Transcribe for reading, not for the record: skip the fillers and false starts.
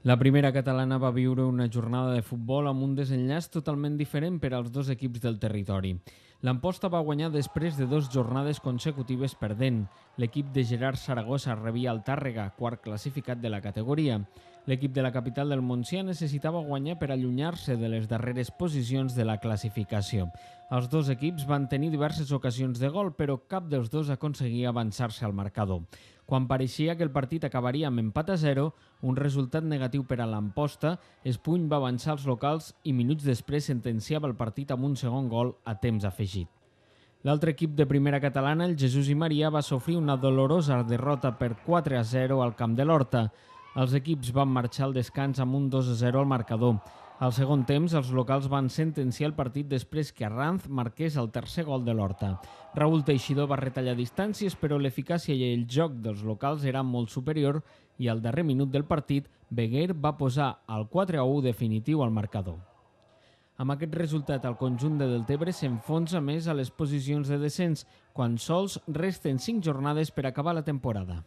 La primera catalana va viure una jornada de futbol amb un desenllaç totalment diferent per als dos equips del territori. L'Amposta va guanyar després de 2 jornades consecutives perdent. L'equip de Gerard Saragossa rebia el Tàrrega, quart classificat de la categoria. L'equip de la capital del Montsià necessitava guanyar per allunyar-se de les darreres posicions de la classificació. Els dos equips van tenir diverses ocasions de gol, però cap dels dos aconseguia avançar-se al marcador. Quan pareixia que el partit acabaria amb empat a 0, un resultat negatiu per a l'Amposta, Espuny va avançar als locals i minuts després sentenciava el partit amb un segon gol a temps afegit. L'altre equip de primera catalana, el Jesús i Maria, va sofrir una dolorosa derrota per 4 a 0 al camp de l'Horta. Els equips van marxar al descans amb un 2 a 0 al marcador. Al segon temps, els locals van sentenciar el partit després que Arranz marqués el tercer gol de l'Horta. Raúl Teixidor va retallar distàncies, però l'eficàcia i el joc dels locals era molt superior i al darrer minut del partit, Beguer va posar el 4 a 1 definitiu al marcador. Amb aquest resultat, el conjunt de Deltebre s'enfonsa més a les posicions de descens, quan sols resten 5 jornades per acabar la temporada.